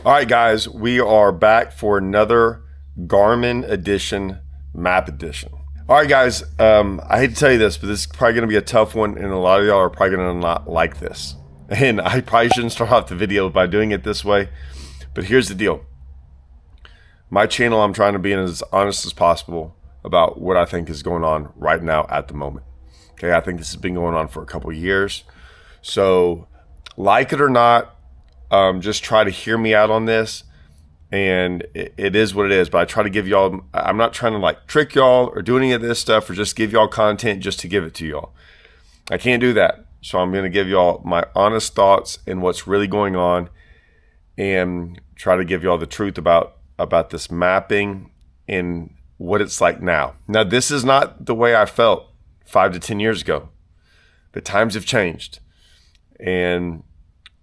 All right, guys, we are back for another Garmin edition, map edition. All right, guys, I hate to tell you this, but this is probably going to be a tough one, and a lot of y'all are probably going to not like this. And I probably shouldn't start off the video by doing it this way, but here's the deal. My channel, I'm trying to be as honest as possible about what I think is going on right now at the moment. Okay, I think this has been going on for a couple of years. So, like it or not, just try to hear me out on this, and it is what it is. But I try to give y'all, I'm not trying to like trick y'all or do any of this stuff or just give y'all content just to give it to y'all. I can't do that. So I'm going to give y'all my honest thoughts and what's really going on, and try to give y'all the truth about this mapping and what it's like now. Now, this is not the way I felt 5 to 10 years ago. The times have changed, and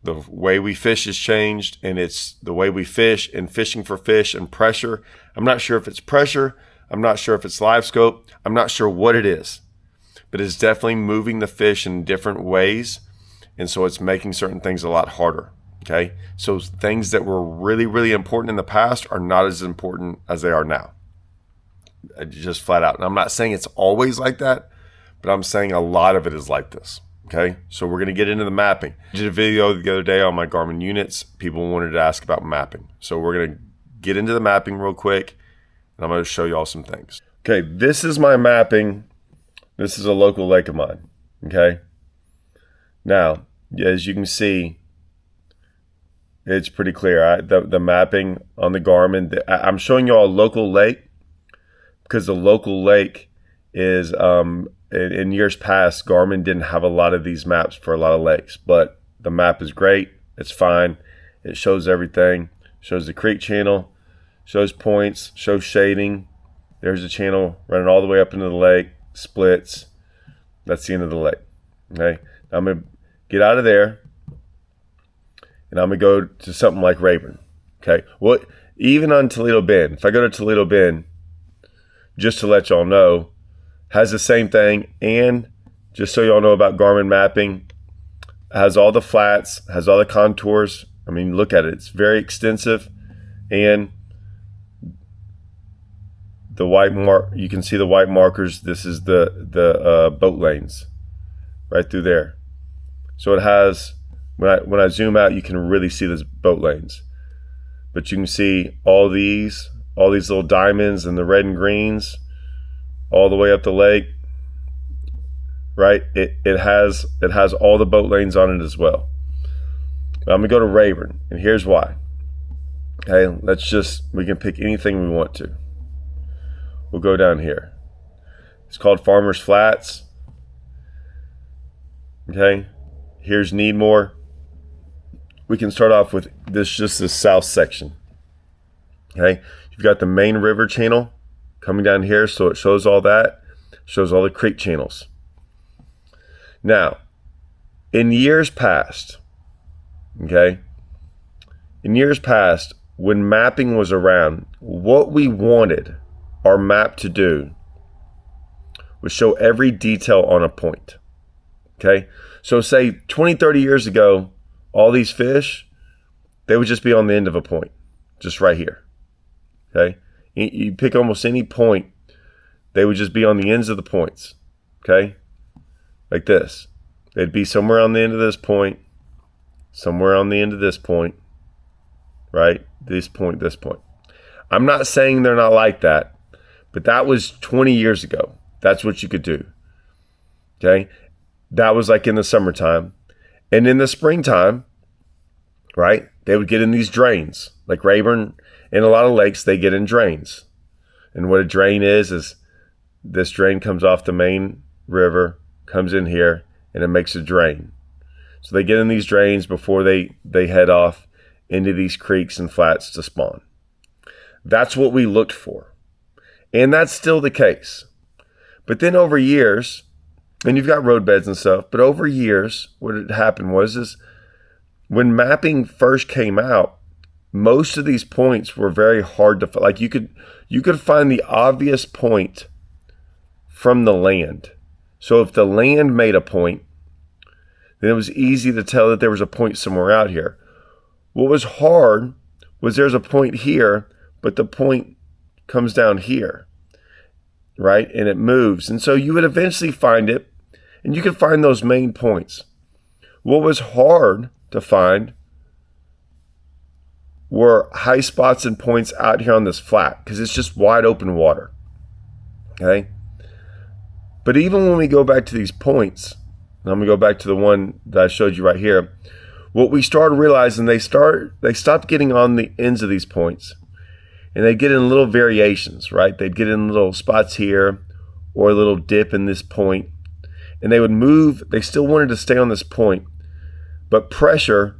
the way we fish has changed, and it's the way we fish and fishing for fish and pressure. I'm not sure if it's pressure. I'm not sure if it's Livescope. I'm not sure what it is, but it's definitely moving the fish in different ways. And so it's making certain things a lot harder. Okay. So things that were really, really important in the past are not as important as they are now. Just flat out. And I'm not saying it's always like that, but I'm saying a lot of it is like this. Okay, so we're going to get into the mapping. I did a video the other day on my Garmin units. People wanted to ask about mapping. So we're going to get into the mapping real quick, and I'm going to show y'all some things. Okay, this is my mapping. This is a local lake of mine. Okay, now, as you can see, it's pretty clear. The mapping on the Garmin, I'm showing y'all a local lake because the local lake is... in years past, Garmin didn't have a lot of these maps for a lot of lakes, but the map is great. It's fine. It shows everything. Shows the creek channel, shows points, shows shading. There's the channel running all the way up into the lake, splits. That's the end of the lake. Okay, now I'm gonna get out of there, and I'm gonna go to something like Rayburn. Okay, well, even on Toledo Bend, if I go to Toledo Bend, just to let y'all know, has the same thing, and just so y'all know about Garmin mapping, has all the flats, has all the contours. I mean, look at it. It's very extensive, and the white mark, you can see the white markers. This is the boat lanes right through there. So it has, when I zoom out, you can really see those boat lanes. But you can see all these little diamonds and the red and greens all the way up the lake, right? It has all the boat lanes on it as well. But I'm gonna go to Rayburn, and here's why. Okay, we can pick anything we want to. We'll go down here. It's called Farmers Flats. Okay, here's Needmore. We can start off with just this south section. Okay, you've got the main river channel coming down here, so it shows all that, shows all the creek channels. Now, in years past, okay, when mapping was around, what we wanted our map to do was show every detail on a point. Okay, so say 20, 30 years ago, all these fish, they would just be on the end of a point, just right here. Okay. You pick almost any point, they would just be on the ends of the points, okay? Like this. They'd be somewhere on the end of this point, somewhere on the end of this point, right? This point, this point. I'm not saying they're not like that, but that was 20 years ago. That's what you could do, okay? That was like in the summertime. And in the springtime, right, they would get in these drains, like Rayburn. In a lot of lakes, they get in drains. And what a drain is this drain comes off the main river, comes in here, and it makes a drain. So they get in these drains before they head off into these creeks and flats to spawn. That's what we looked for. And that's still the case. But then over years, and you've got roadbeds and stuff, but over years, what had happened was when mapping first came out, most of these points were very hard to find. Like you could find the obvious point from the land. So if the land made a point, then it was easy to tell that there was a point somewhere out here. What was hard was there's a point here, but the point comes down here, right? And it moves. And so you would eventually find it, and you could find those main points. What was hard to find were high spots and points out here on this flat, because it's just wide open water, okay? But even when we go back to these points, and I'm going to go back to the one that I showed you right here, what we started realizing, they stopped getting on the ends of these points, and they get in little variations, right? They'd get in little spots here or a little dip in this point, and they would move. They still wanted to stay on this point, but pressure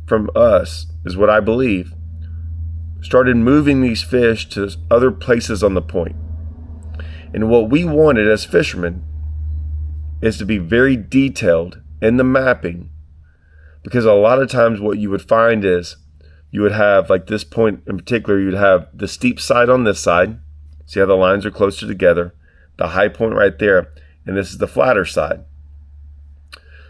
from us, is what I believe, started moving these fish to other places on the point. And what we wanted as fishermen is to be very detailed in the mapping, because a lot of times what you would find is you would have, like this point in particular, you'd have the steep side on this side. See how the lines are closer together, the high point right there, and this is the flatter side.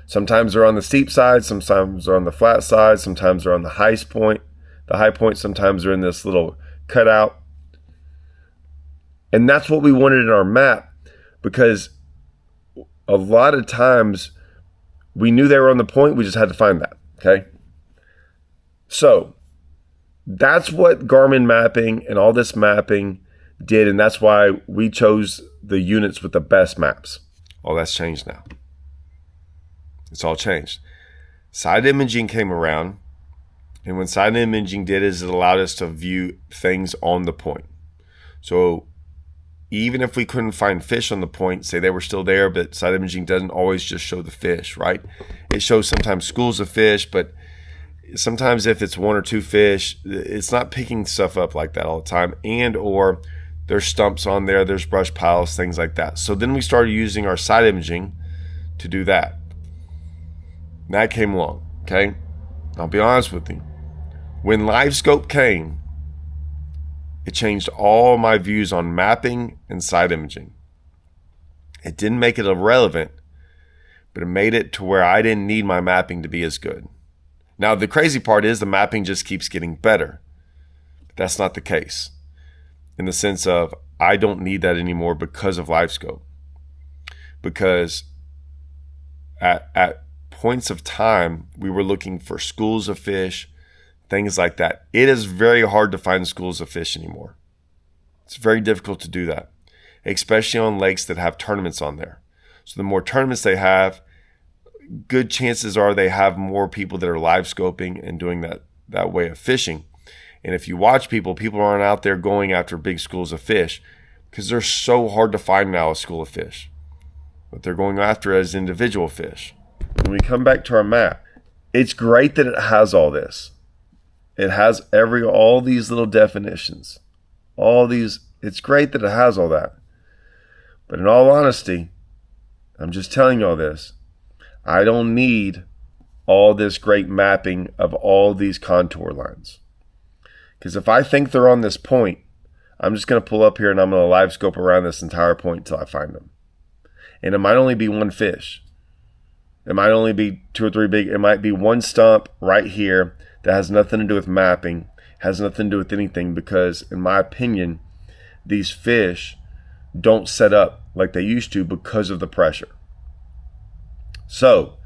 Sometimes they're on the steep side, sometimes they're on the flat side, sometimes they're on the high point, sometimes they're in this little cutout. And that's what we wanted in our map, because a lot of times we knew they were on the point, we just had to find that, okay? So that's what Garmin mapping and all this mapping did, and that's why we chose the units with the best maps. All that's changed now. It's all changed. Side imaging came around, and when side imaging did is it allowed us to view things on the point. So even if we couldn't find fish on the point, say they were still there, but side imaging doesn't always just show the fish, right? It shows sometimes schools of fish, but sometimes if it's one or two fish, it's not picking stuff up like that all the time, and or there's stumps on there, there's brush piles, things like that. So then we started using our side imaging to do that. And that came along, okay? I'll be honest with you. When Livescope came, it changed all my views on mapping and side imaging. It didn't make it irrelevant, but it made it to where I didn't need my mapping to be as good. Now, the crazy part is the mapping just keeps getting better. But that's not the case, in the sense of I don't need that anymore because of Livescope. Because at points of time, we were looking for schools of fish, things like that. It is very hard to find schools of fish anymore. It's very difficult to do that, especially on lakes that have tournaments on there. So the more tournaments they have, good chances are they have more people that are live scoping and doing that way of fishing. And if you watch people aren't out there going after big schools of fish, because they're so hard to find now, a school of fish. What they're going after as individual fish. When we come back to our map, it's great that it has all this. It has all these little definitions. It's great that it has all that. But in all honesty, I'm just telling you all this. I don't need all this great mapping of all these contour lines. Because if I think they're on this point, I'm just going to pull up here and I'm going to live scope around this entire point until I find them. And it might only be one fish. It might only be two or three big. It might be one stump right here that has nothing to do with mapping, has nothing to do with anything, because in my opinion, these fish don't set up like they used to because of the pressure. So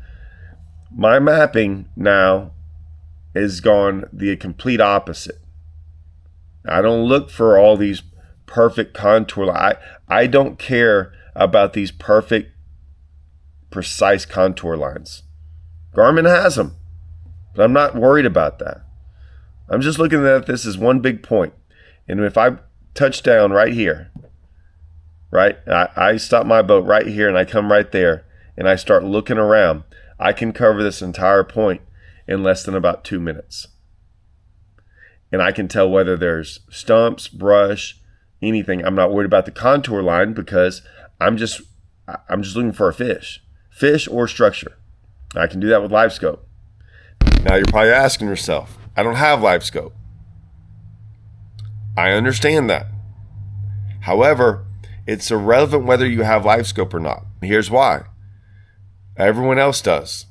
my mapping now is gone the complete opposite. I don't look for all these perfect contour. I don't care about these perfect, precise contour lines. Garmin has them, but I'm not worried about that. I'm just looking at this as one big point. And if I touch down right here, right, I stop my boat right here and I come right there and I start looking around, I can cover this entire point in less than about 2 minutes. And I can tell whether there's stumps, brush, anything. I'm not worried about the contour line because I'm just looking for a fish or structure. I can do that with Livescope. Now you're probably asking yourself, I don't have Livescope. I understand that. However, it's irrelevant whether you have Livescope or not. Here's why. Everyone else does.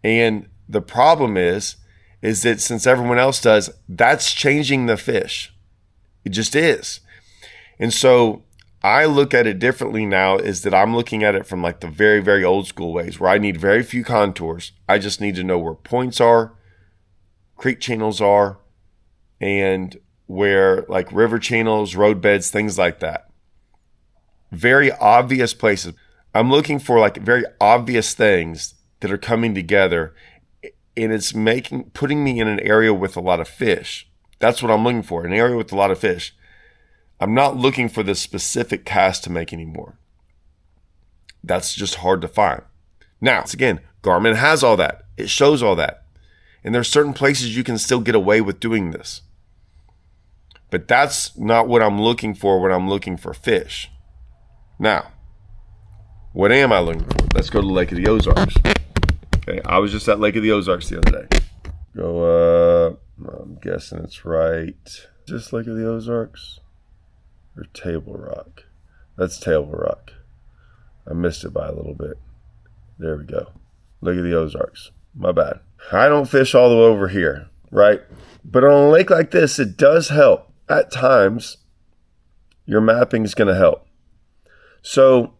And the problem is is that since everyone else does, that's changing the fish. It just is. And so I look at it differently now, is that I'm looking at it from like the very, very old school ways where I need very few contours. I just need to know where points are, creek channels are, and where like river channels, road beds, things like that. Very obvious places. I'm looking for like very obvious things that are coming together, and it's putting me in an area with a lot of fish. That's what I'm looking for, an area with a lot of fish. I'm not looking for this specific cast to make anymore. That's just hard to find. Now, again, Garmin has all that. It shows all that. And there's certain places you can still get away with doing this. But that's not what I'm looking for when I'm looking for fish. Now, what am I looking for? Let's go to Lake of the Ozarks. Okay, I was just at Lake of the Ozarks the other day. Go up. I'm guessing it's right. Just Lake of the Ozarks? Or Table Rock? That's Table Rock. I missed it by a little bit. There we go. Lake of the Ozarks. My bad. I don't fish all the way over here, right? But on a lake like this, it does help. At times, your mapping is going to help. So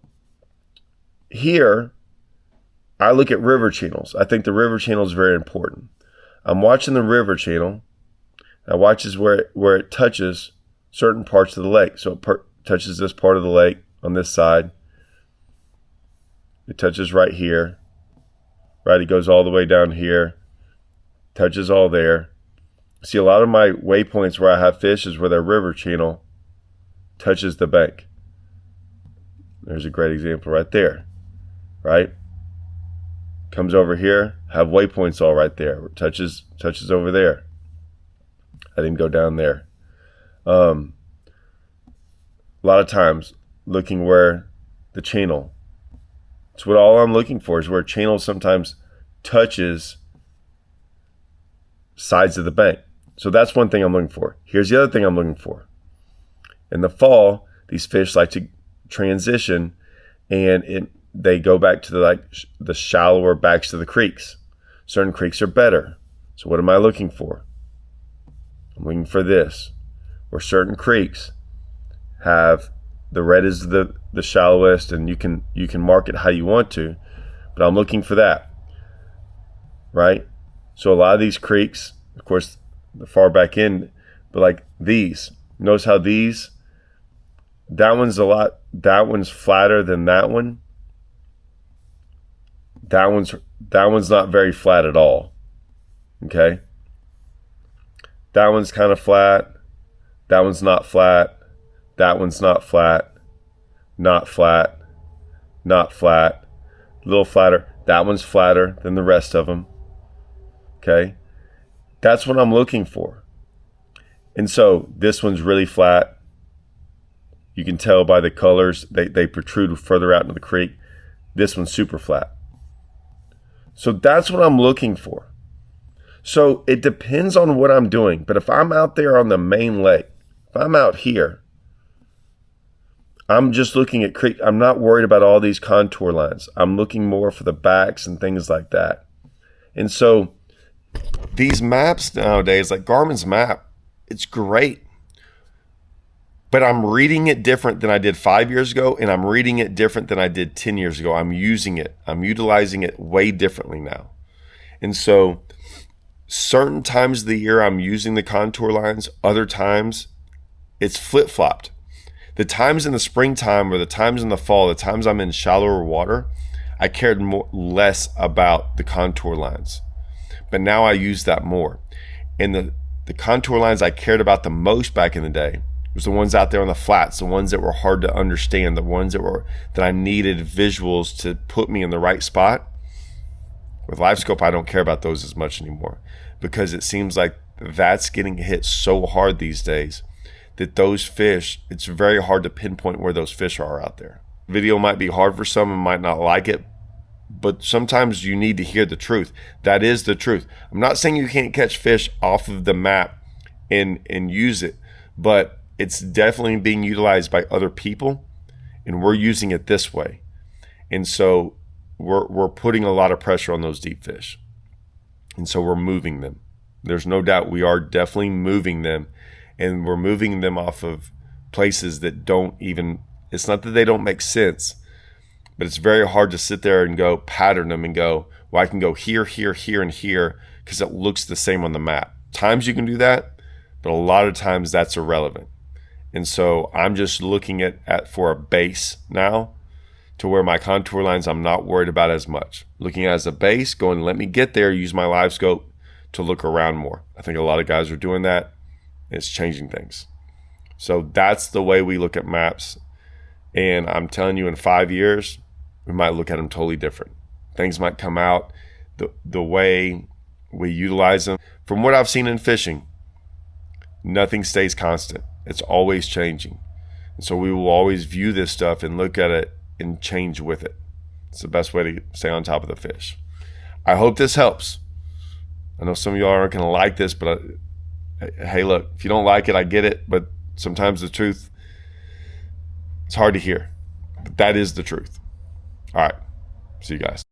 here, I look at river channels. I think the river channel is very important. I'm watching the river channel. I watches where it touches certain parts of the lake. So it touches this part of the lake on this side. It touches right here. Right, it goes all the way down here. Touches all there. See, a lot of my waypoints where I have fish is where the river channel touches the bank. There's a great example right there. Right? Comes over here, have waypoints all right there. Touches over there. I didn't go down there. A lot of times looking where the channel. It's what all I'm looking for is where channel sometimes touches sides of the bank. So that's one thing I'm looking for. Here's the other thing I'm looking for. In the fall, these fish like to transition, and they go back to the shallower backs of the creeks. Certain creeks are better. So what am I looking for? I'm looking for this, where certain creeks have the red is the shallowest, and you can mark it how you want to, but I'm looking for that, right? So a lot of these creeks, of course, the far back end, but like these, notice how that one's flatter than that one. That one's not very flat at all. Okay? That one's kind of flat. That one's not flat. That one's not flat. Not flat. Not flat. A little flatter. That one's flatter than the rest of them. Okay? That's what I'm looking for. And so this one's really flat. You can tell by the colors. They protrude further out into the creek. This one's super flat. So that's what I'm looking for. So it depends on what I'm doing. But if I'm out there on the main lake, if I'm out here, I'm just looking at creek. I'm not worried about all these contour lines. I'm looking more for the backs and things like that. And so these maps nowadays, like Garmin's map, it's great. But I'm reading it different than I did 5 years ago, and I'm reading it different than I did 10 years ago. I'm using it. I'm utilizing it way differently now. And so certain times of the year I'm using the contour lines. Other times it's flip-flopped. The times in the springtime or the times in the fall, the times I'm in shallower water, I cared less about the contour lines. But now I use that more. And the contour lines I cared about the most back in the day was the ones out there on the flats, the ones that were hard to understand, the ones that I needed visuals to put me in the right spot. With Livescope, I don't care about those as much anymore, because it seems like that's getting hit so hard these days that those fish, it's very hard to pinpoint where those fish are out there. Video might be hard for some and might not like it, but sometimes you need to hear the truth. That is the truth. I'm not saying you can't catch fish off of the map and use it, but it's definitely being utilized by other people, and we're using it this way. And so we're putting a lot of pressure on those deep fish. And so we're moving them. There's no doubt we are definitely moving them, and we're moving them off of places that don't even, it's not that they don't make sense, but it's very hard to sit there and go pattern them and go, well, I can go here, here, here, and here because it looks the same on the map. Times you can do that, but a lot of times that's irrelevant. And so I'm just looking at for a base now to where my contour lines I'm not worried about as much. Looking at as a base, going, let me get there, use my Livescope to look around more. I think a lot of guys are doing that. It's changing things. So that's the way we look at maps. And I'm telling you, in 5 years, we might look at them totally different. Things might come out, the way we utilize them. From what I've seen in fishing, nothing stays constant. It's always changing. And so we will always view this stuff and look at it and change with it. It's the best way to stay on top of the fish. I hope this helps. I know some of y'all aren't going to like this, but hey, look, if you don't like it, I get it. But sometimes the truth, it's hard to hear. But that is the truth. All right. See you guys.